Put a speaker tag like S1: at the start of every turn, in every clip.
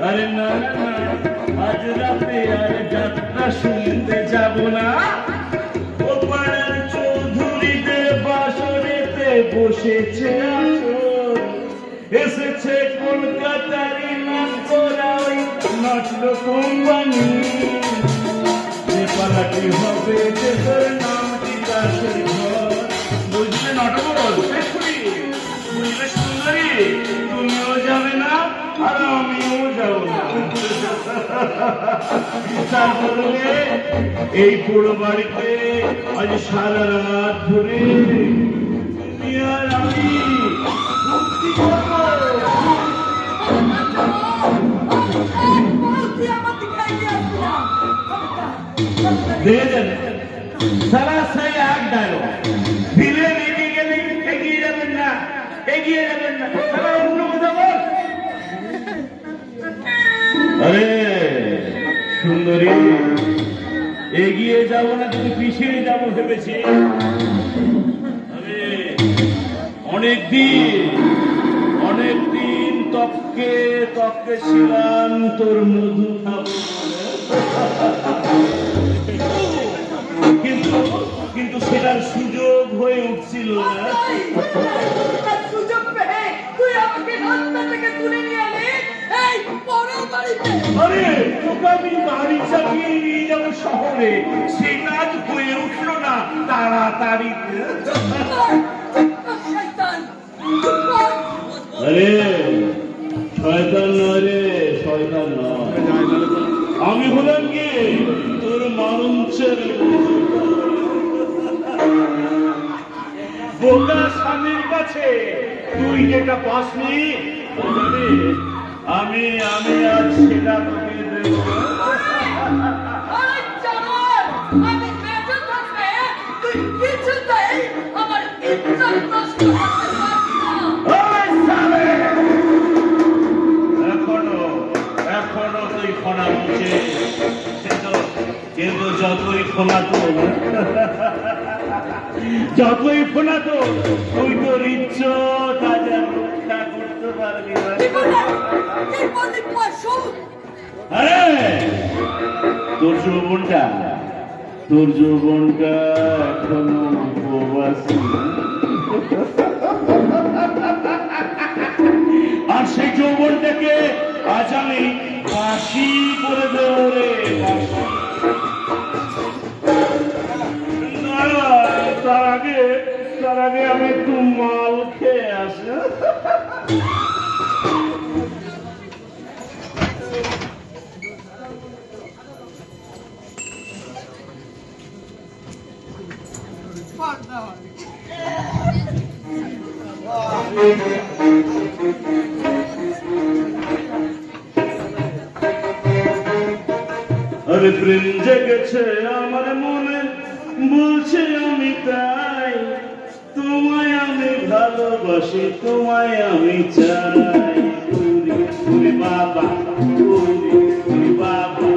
S1: আরে না না না, আজ রাতে আর যাত্রা শুনতে যাব না। ও পাড়ার চৌধুরীদের বাসরেতে বসেছে আসর, এসেছে কলকাতারই নাম করা ওই নাট্য কোম্পানি। যে পাড়াটি হবে যে তোর নাম বিকাশের ঘর। বুঝলে নটবর, বুঝলে সুন্দরী, তুমিও যাবে না আর আমিও যাব না। তারপরে এই পুরো বাড়িতে আজ সারা রাত ধরে তুমি আর আমি মুক্তি করবো। সারা সেই এক ডায়লগ, ভিলেন এগিয়ে গেলে এগিয়ে যাবেন না, এগিয়ে যাবেন না, সারা অন্য কথা বল। আরে সুন্দরী, এগিয়ে যাবো না কিন্তু পিছিয়ে যাবো ভেবেছি। আরে অনেকদিন তককে ছিলাম তোর মধু খাবো, কিন্তু সেটার সুযোগ হয়ে উঠছিল না। আরে তোকে আমি বাড়ি চাপিয়ে নিয়ে যাবো শহরে, সে কাজ হয়ে উঠলো না তাড়াতাড়ি। আরে শয়তান নয় রে, শয়তান নয়, আমি হলাম কি তোর মানুষের বোকা স্বামীর কাছে তুই যেটা পাসনি আমি আজ সেটা তোকে দেব। এখনো তুই ফোনা বলছে, কিন্তু যতই ফোনা তো তুই তোর ইচ্ছা রক্ষা করতে পারবি। আরে তোর যৌবনটা এখনো উপবাসী, আর সেই যৌবনটাকে আজ আমি ফাঁসি করে দেবো রে। তার আগে আমি একটু মাল খেয়ে আসি। আরে প্রেম জেগেছে আমার মনে, বলছে আমি তাই, তোমায় আমি ভালোবাসি, তোমায় আমি চাই। ওরে বাবা, ওরে বাবা,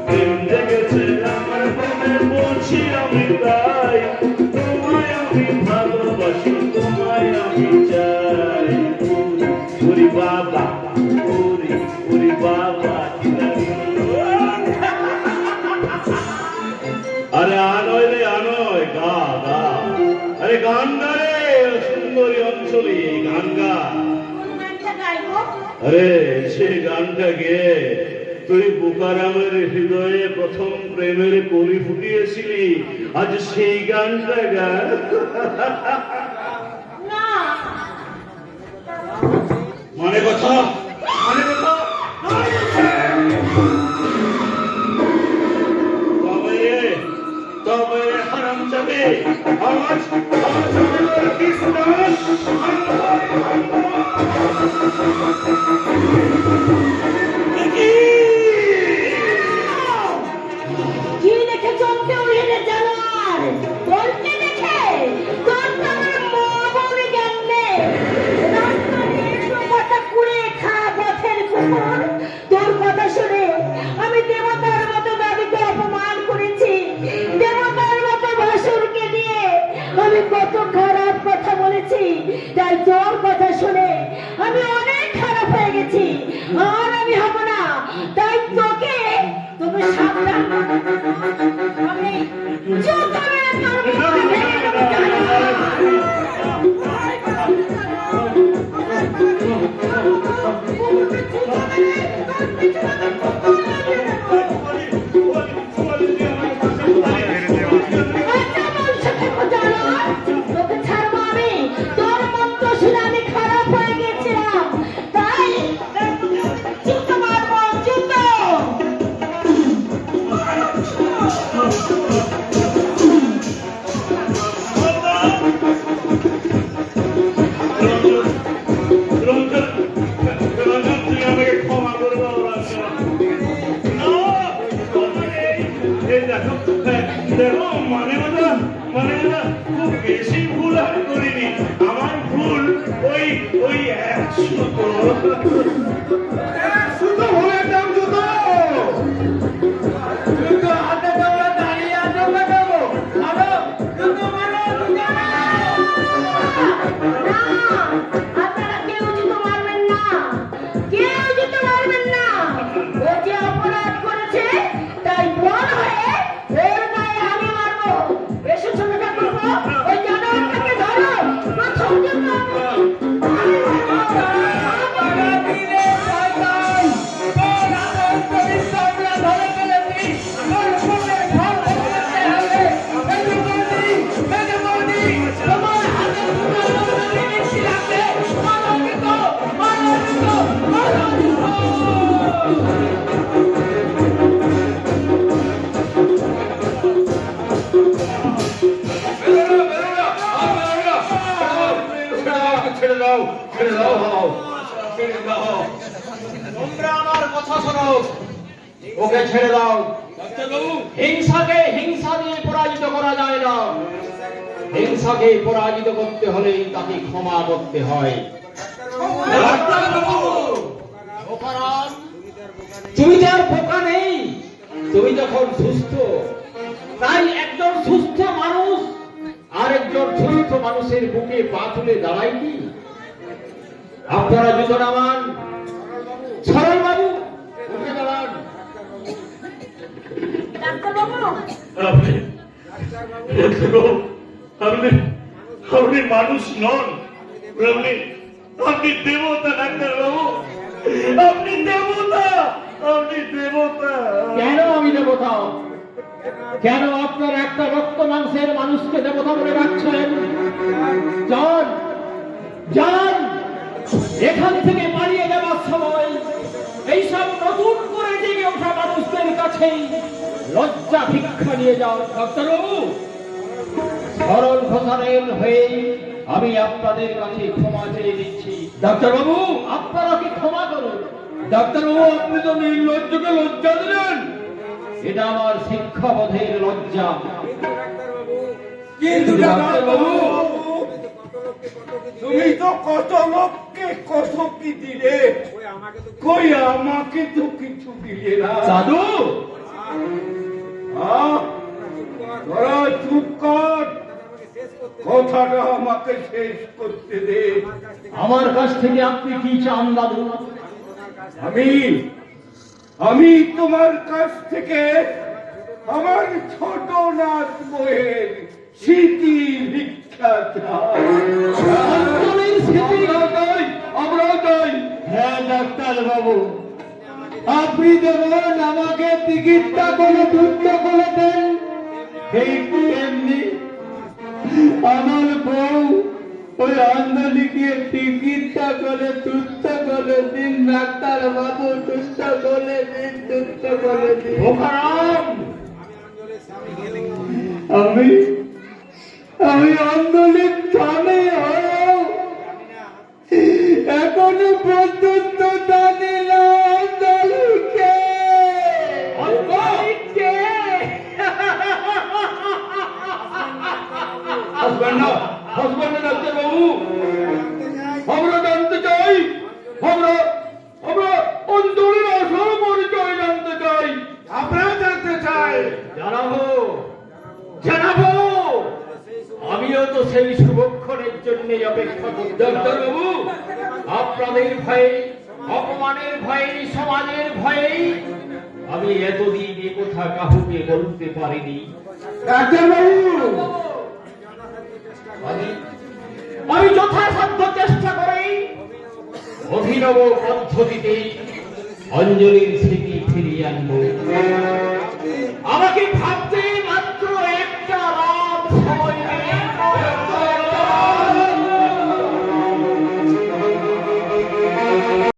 S1: প্রেম জেগেছে আমার মনে, বলছি আমি তাই, তোমায় আমি ভালোবাসি, তোমায় আমি চাই। ওরে বাবা, ওরে বাবা। আরে আনয় রে আনয়, গা গা, আরে গান গা রে সুন্দরী অঞ্চলে, গান গা। আরে সে গানটা গেয়ে তুই বোকারামের হৃদয়ে প্রথম প্রেমের কলি ফুটিয়েছিলি, আজ সেই গানটা গা। মানে কথা, তবে হারাম যাবে আজ
S2: কি দেখে চলতে উড়ে জানার বলতে দেখে তোর তোমার মা বলে গেলে রাস্তায় কথা কুড়ে খা পথের কুকুর। তোর কথা শুনে আমি দেবতার মতো দাবিকে অপমান করেছি, দেবতার মতো ভাসুরকে দিয়ে আমি কত খারাপ কথা বলেছি, তাই তোর কথা শুনে আমি অনেক
S1: মানে না, খুব বেশি ভুল আমি করিনি। আমার ভুল ওই ওই 100
S3: ভুলের দাম জুতো জুতো হাতে তোমরা দাঁড়িয়ে আছো কেন? আরো জুতো মারো, জুতো মারো।
S2: না, আপনারা কেউ জুতো মারবেন না, কেউ জুতো মারবেন না। ও যে অপরাধ করেছে তাই বল হয়ে ওর গায়ে আমি মারবো। এসো ছোট ঠাকুর, ওই জানোয়ারটাকে ধরো, প্রথম জন্য
S3: ছেড়ে দাও, ছেড়ে দাও, ছেড়ে দাও। তোমরা আমার কথা শোনো, ওকে ছেড়ে দাও। হিংসাকে হিংসা দিয়ে পরাজিত করা যায় না। হিংসাকে পরাজিত করতে হলে তাকে ক্ষমা করতে হয়। তুমি তো আর বোকা নেই, তুমি যখন সুস্থ, তাই একজন সুস্থ মানুষ আর একজন সুস্থ মানুষের বুকে পা তুলে দাঁড়ায় কি? আপনারা জুতো নামান। সরল বাবু উঠে দাঁড়ান।
S2: ডাক্তারবাবু,
S1: আপনি আপনি আপনি মানুষ নন, আপনি আপনি দেবতা। ডাক্তার বাবু, আপনি দেবতা, আপনি দেবতা।
S3: কেন আমি দেবতা? কেন আপনার একটা রক্ত মাংসের মানুষকে দেবতা বলে রাখছেন? যান, যান, এখান থেকে পালিয়ে যাবার সময় এইসব নতুন করে জেগে ওঠা মানুষদের কাছেই লজ্জা ভিক্ষা নিয়ে যাও। ডাক্তারবাবু, সরল ঘোষণের হয়ে আমি আপনাদের কাছে ক্ষমা চেয়ে দিচ্ছি। ডাক্তারবাবু, আপনারা কি ক্ষমা করুন। ডাক্তারবাবু, আপনি তো নির্লজ্জকে লজ্জা দিলেন। এটা আমার শিক্ষাবোধের লজ্জা।
S4: কিন্তু ডাক্তারবাবু, তুমি তো কত লোককে কত কি দিলে, কই আমাকে তো কিছু দিলে না।
S3: সাধু,
S4: তোরা চুপ কর, কথাটা আমাকে শেষ করতে দে।
S3: আমার কাছ থেকে আপনি কি চান দাদু?
S4: আমি তোমার কাছ থেকে আমার ছোট নাচ বইয়ের স্মৃতি ভিক্ষা চাই।
S3: অঞ্জলির স্মৃতি আমরা চাই।
S1: হ্যাঁ ডাক্তার বাবু,
S3: আপনি যেমন আমাকে টিকিটটা করে যুক্ত করে দেন,
S1: ঠিক তেমনি আমার বউ ওই আন্দোলিকে টিকিটটা করে তুচ্ছ করে দিন। ডাক্তার বাবু, তুচ্ছ করে দিন, তুচ্ছ করে দিন।
S3: ভোকারাম,
S1: আমি আমি আন্দোলিক স্বামী হয়েও এখনো পর্যন্ত জানি না আন্দোলিককে।
S3: হাসবেন না, হাসবেন না ডাক্তারবাবু। আমরা জানতে চাই, আমরা অঞ্জলির আসল পরিচয় জানতে চাই।
S4: আমরা জানতে চাই।
S3: জানাবো, জানাবো। আমিও তো সেই শুভক্ষণের জন্য অপেক্ষা করছি। ডাক্তারবাবু, আপনাদের ভয়ে, অপমানের ভয়ে, সমাজের ভয়ে আমি এতদিন এ কথা কাউকে বলতে পারিনি।
S4: ডাক্তারবাবু,
S3: আমি যথাসাধ্য চেষ্টা করি অভিনব পদ্ধতিতে অঞ্জলির স্মৃতি ফিরিয়ে আনবো। আমাকে ভাব